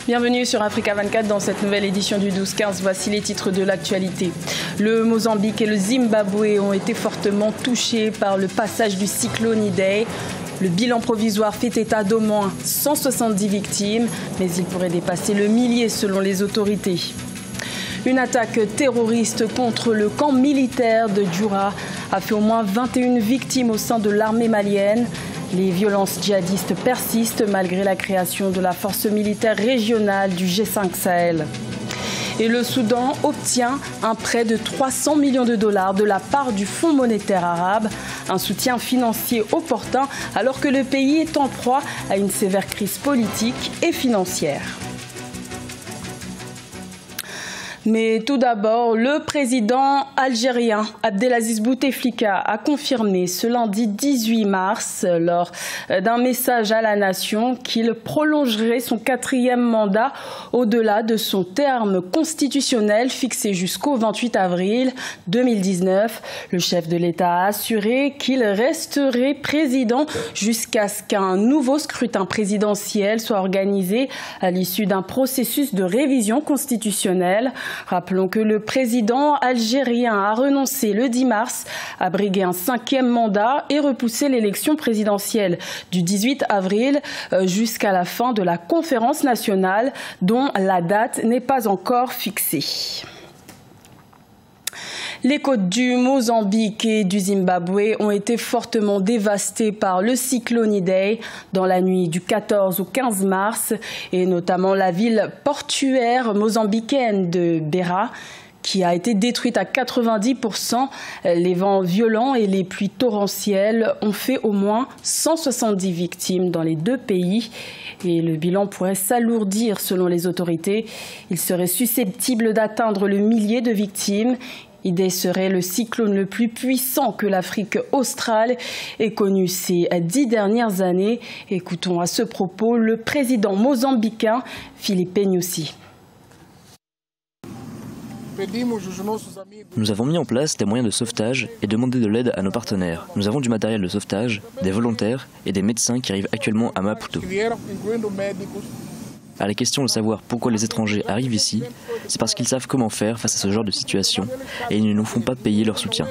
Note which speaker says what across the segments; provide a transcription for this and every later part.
Speaker 1: Bienvenue sur Africa 24 dans cette nouvelle édition du 12-15. Voici les titres de l'actualité. Le Mozambique et le Zimbabwe ont été fortement touchés par le passage du cyclone Idai. Le bilan provisoire fait état d'au moins 170 victimes, mais il pourrait dépasser le millier selon les autorités. Une attaque terroriste contre le camp militaire de Djoura a fait au moins 21 victimes au sein de l'armée malienne. Les violences djihadistes persistent malgré la création de la force militaire régionale du G5 Sahel. Et le Soudan obtient un prêt de 300 millions de dollars de la part du Fonds monétaire arabe, un soutien financier opportun alors que le pays est en proie à une sévère crise politique et financière. Mais tout d'abord, le président algérien Abdelaziz Bouteflika a confirmé ce lundi 18 mars, lors d'un message à la nation, qu'il prolongerait son 4e mandat au-delà de son terme constitutionnel fixé jusqu'au 28 avril 2019. Le chef de l'État a assuré qu'il resterait président jusqu'à ce qu'un nouveau scrutin présidentiel soit organisé à l'issue d'un processus de révision constitutionnelle. Rappelons que le président algérien a renoncé le 10 mars à briguer un 5e mandat et repousser l'élection présidentielle du 18 avril jusqu'à la fin de la conférence nationale dont la date n'est pas encore fixée. Les côtes du Mozambique et du Zimbabwe ont été fortement dévastées par le cyclone Idai dans la nuit du 14 au 15 mars, et notamment la ville portuaire mozambicaine de Beira, qui a été détruite à 90%. Les vents violents et les pluies torrentielles ont fait au moins 170 victimes dans les deux pays. Et le bilan pourrait s'alourdir selon les autorités. Il serait susceptible d'atteindre le millier de victimes. Idai serait le cyclone le plus puissant que l'Afrique australe ait connu ces 10 dernières années. Écoutons à ce propos le président mozambicain Filipe Nyusi.
Speaker 2: Nous avons mis en place des moyens de sauvetage et demandé de l'aide à nos partenaires. Nous avons du matériel de sauvetage, des volontaires et des médecins qui arrivent actuellement à Maputo. À la question de savoir pourquoi les étrangers arrivent ici, c'est parce qu'ils savent comment faire face à ce genre de situation et ils ne nous font pas payer leur soutien.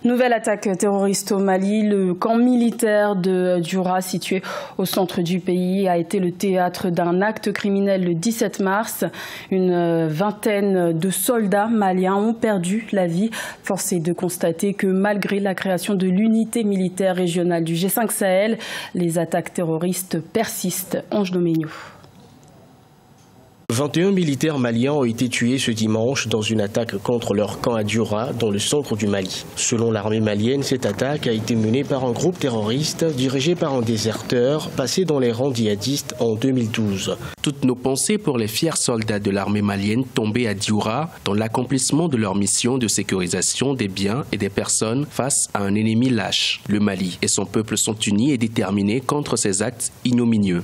Speaker 1: Nouvelle attaque terroriste au Mali. Le camp militaire de Djoura, situé au centre du pays, a été le théâtre d'un acte criminel le 17 mars. Une vingtaine de soldats maliens ont perdu la vie. Force est de constater que malgré la création de l'unité militaire régionale du G5 Sahel, les attaques terroristes persistent. Ange Doménio.
Speaker 3: 21 militaires maliens ont été tués ce dimanche dans une attaque contre leur camp à Djoura, dans le centre du Mali. Selon l'armée malienne, cette attaque a été menée par un groupe terroriste dirigé par un déserteur passé dans les rangs djihadistes en 2012.
Speaker 4: Toutes nos pensées pour les fiers soldats de l'armée malienne tombés à Djoura dans l'accomplissement de leur mission de sécurisation des biens et des personnes face à un ennemi lâche. Le Mali et son peuple sont unis et déterminés contre ces actes ignominieux.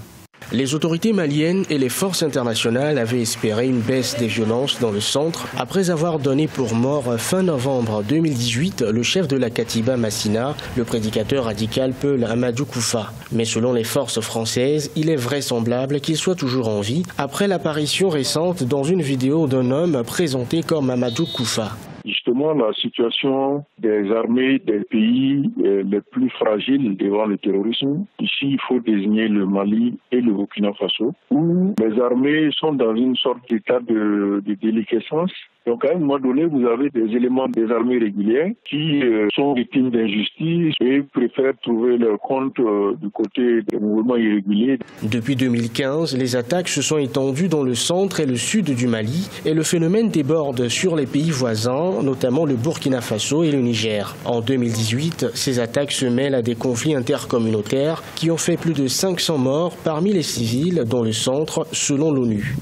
Speaker 3: Les autorités maliennes et les forces internationales avaient espéré une baisse des violences dans le centre après avoir donné pour mort fin novembre 2018 le chef de la Katiba Massina, le prédicateur radical Peul Amadou Koufa. Mais selon les forces françaises, il est vraisemblable qu'il soit toujours en vie après l'apparition récente dans une vidéo d'un homme présenté comme Amadou Koufa.
Speaker 5: Justement, la situation des armées des pays les plus fragiles devant le terrorisme. Ici, il faut désigner le Mali et le Burkina Faso, où les armées sont dans une sorte d'état de déliquescence. Donc, à un moment donné, vous avez des éléments des armées régulières qui sont victimes d'injustice et préfèrent trouver leur compte du côté des mouvements irréguliers.
Speaker 3: Depuis 2015, les attaques se sont étendues dans le centre et le sud du Mali et le phénomène déborde sur les pays voisins, notamment le Burkina Faso et le Niger. En 2018, ces attaques se mêlent à des conflits intercommunautaires qui ont fait plus de 500 morts parmi les civils dans le centre, selon l'ONU.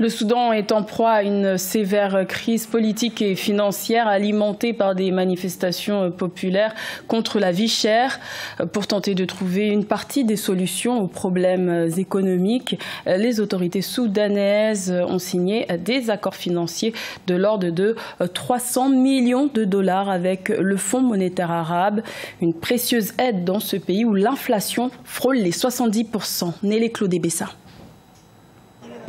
Speaker 1: Le Soudan est en proie à une sévère crise politique et financière alimentée par des manifestations populaires contre la vie chère. Pour tenter de trouver une partie des solutions aux problèmes économiques, les autorités soudanaises ont signé des accords financiers de l'ordre de 300 millions de dollars avec le Fonds monétaire arabe. Une précieuse aide dans ce pays où l'inflation frôle les 70%. Nélé Claudé-Bessa.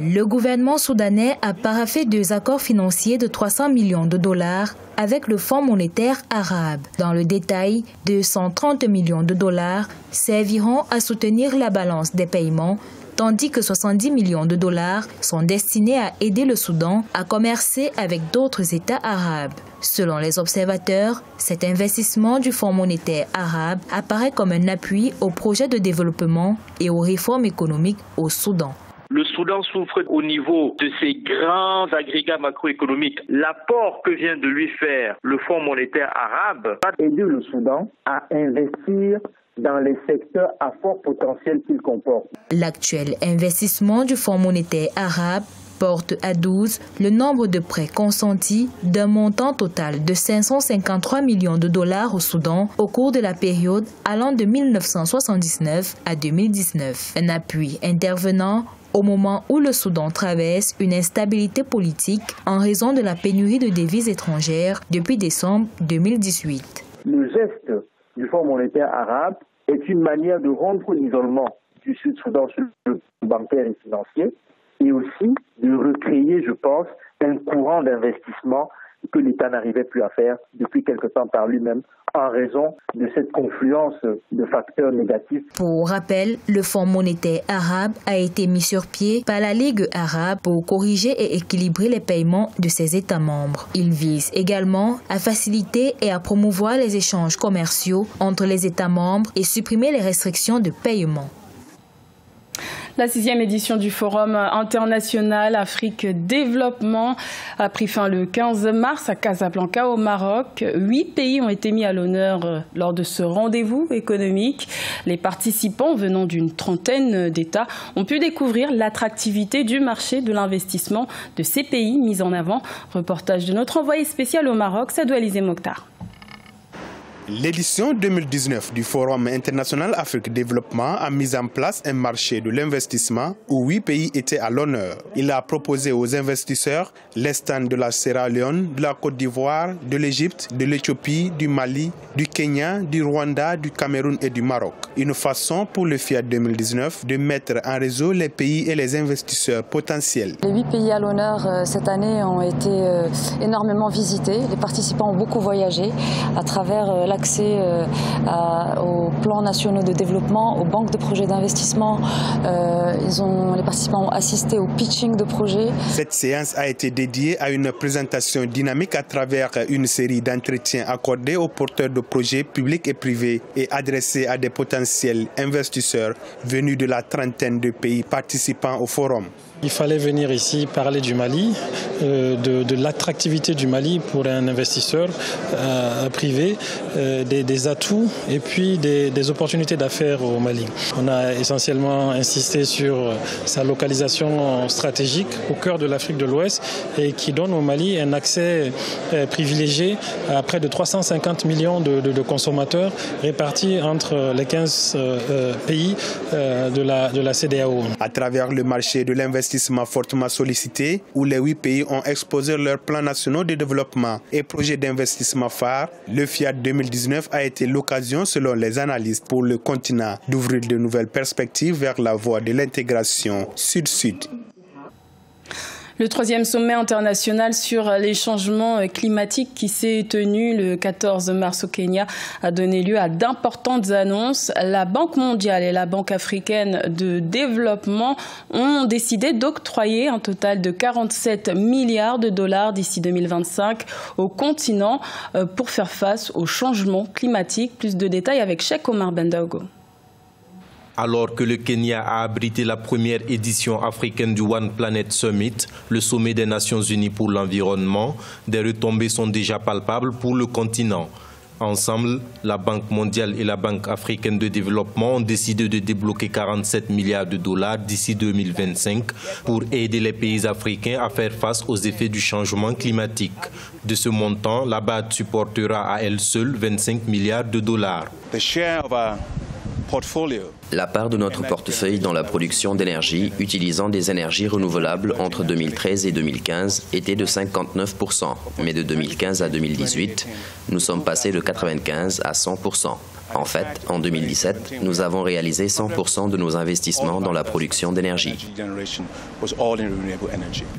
Speaker 6: Le gouvernement soudanais a paraphé 2 accords financiers de 300 millions de dollars avec le Fonds monétaire arabe. Dans le détail, 230 millions de dollars serviront à soutenir la balance des paiements, tandis que 70 millions de dollars sont destinés à aider le Soudan à commercer avec d'autres États arabes. Selon les observateurs, cet investissement du Fonds monétaire arabe apparaît comme un appui aux projets de développement et aux réformes économiques au Soudan.
Speaker 7: Le Soudan souffre au niveau de ces grands agrégats macroéconomiques. L'apport que vient de lui faire le Fonds monétaire arabe
Speaker 8: va aider le Soudan à investir dans les secteurs à fort potentiel qu'il comporte.
Speaker 6: L'actuel investissement du Fonds monétaire arabe porte à 12 le nombre de prêts consentis d'un montant total de 553 millions de dollars au Soudan au cours de la période allant de 1979 à 2019. Un appui intervenant au moment où le Soudan traverse une instabilité politique en raison de la pénurie de devises étrangères depuis décembre 2018.
Speaker 8: Le geste du Fonds monétaire arabe est une manière de rompre l'isolement du Sud-Soudan sur le plan bancaire et financier et aussi de recréer, je pense, un courant d'investissement que l'État n'arrivait plus à faire depuis quelque temps par lui-même en raison de cette confluence de facteurs négatifs.
Speaker 6: Pour rappel, le Fonds monétaire arabe a été mis sur pied par la Ligue arabe pour corriger et équilibrer les paiements de ses États membres. Il vise également à faciliter et à promouvoir les échanges commerciaux entre les États membres et supprimer les restrictions de paiement.
Speaker 1: La 6e édition du Forum international Afrique Développement a pris fin le 15 mars à Casablanca au Maroc. 8 pays ont été mis à l'honneur lors de ce rendez-vous économique. Les participants venant d'une trentaine d'États ont pu découvrir l'attractivité du marché de l'investissement de ces pays mis en avant. Reportage de notre envoyé spécial au Maroc, Sadou Alizé Mokhtar.
Speaker 9: L'édition 2019 du Forum international Afrique Développement a mis en place un marché de l'investissement où 8 pays étaient à l'honneur. Il a proposé aux investisseurs les stands de la Sierra Leone, de la Côte d'Ivoire, de l'Égypte, de l'Éthiopie, du Mali, du Kenya, du Rwanda, du Cameroun et du Maroc. Une façon pour le FIAT 2019 de mettre en réseau les pays et les investisseurs potentiels.
Speaker 10: Les 8 pays à l'honneur cette année ont été énormément visités. Les participants ont beaucoup voyagé à travers l'accès aux plans nationaux de développement, aux banques de projets d'investissement. Les participants ont assisté au pitching de projets.
Speaker 9: Cette séance a été dédiée à une présentation dynamique à travers une série d'entretiens accordés aux porteurs de projets publics et privés et adressés à des potentiels investisseurs venus de la trentaine de pays participants au forum.
Speaker 11: Il fallait venir ici parler du Mali, de l'attractivité du Mali pour un investisseur privé, des atouts et puis des opportunités d'affaires au Mali. On a essentiellement insisté sur sa localisation stratégique au cœur de l'Afrique de l'Ouest et qui donne au Mali un accès privilégié à près de 350 millions de consommateurs répartis entre les 15 pays de la CEDEAO.
Speaker 9: À travers le marché de l'investissement fortement sollicité, où les 8 pays ont exposé leurs plans nationaux de développement et projets d'investissement phares, le FIAT 2019 a été l'occasion, selon les analystes, pour le continent d'ouvrir de nouvelles perspectives vers la voie de l'intégration sud-sud.
Speaker 1: Le 3e sommet international sur les changements climatiques qui s'est tenu le 14 mars au Kenya a donné lieu à d'importantes annonces. La Banque mondiale et la Banque africaine de développement ont décidé d'octroyer un total de 47 milliards de dollars d'ici 2025 au continent pour faire face aux changements climatiques. Plus de détails avec Cheikh Omar Bendaogo.
Speaker 12: Alors que le Kenya a abrité la première édition africaine du One Planet Summit, le sommet des Nations Unies pour l'environnement, des retombées sont déjà palpables pour le continent. Ensemble, la Banque mondiale et la Banque africaine de développement ont décidé de débloquer 47 milliards de dollars d'ici 2025 pour aider les pays africains à faire face aux effets du changement climatique. De ce montant, la BAD supportera à elle seule 25 milliards de dollars.
Speaker 13: La part de notre portefeuille dans la production d'énergie utilisant des énergies renouvelables entre 2013 et 2015 était de 59%, mais de 2015 à 2018, nous sommes passés de 95 à 100%. En fait, en 2017, nous avons réalisé 100% de nos investissements dans la production d'énergie.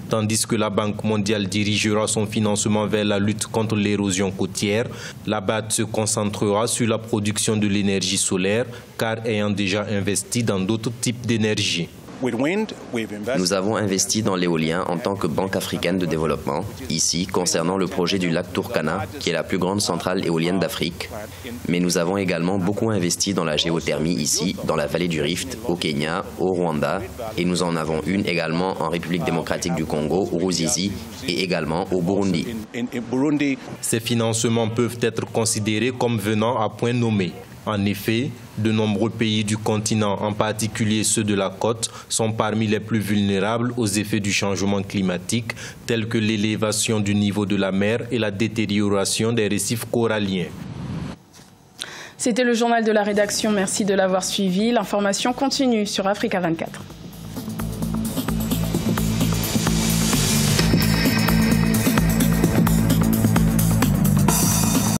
Speaker 12: Tandis que la Banque mondiale dirigera son financement vers la lutte contre l'érosion côtière, la BAD se concentrera sur la production de l'énergie solaire, car ayant déjà investi dans d'autres types d'énergie.
Speaker 13: Nous avons investi dans l'éolien en tant que Banque africaine de développement, ici concernant le projet du lac Turkana, qui est la plus grande centrale éolienne d'Afrique. Mais nous avons également beaucoup investi dans la géothermie ici, dans la vallée du Rift, au Kenya, au Rwanda, et nous en avons une également en République démocratique du Congo, au Ruzizi, et également au Burundi.
Speaker 12: Ces financements peuvent être considérés comme venant à point nommé. En effet, de nombreux pays du continent, en particulier ceux de la côte, sont parmi les plus vulnérables aux effets du changement climatique, tels que l'élévation du niveau de la mer et la détérioration des récifs coralliens.
Speaker 1: C'était le journal de la rédaction. Merci de l'avoir suivi. L'information continue sur Africa 24.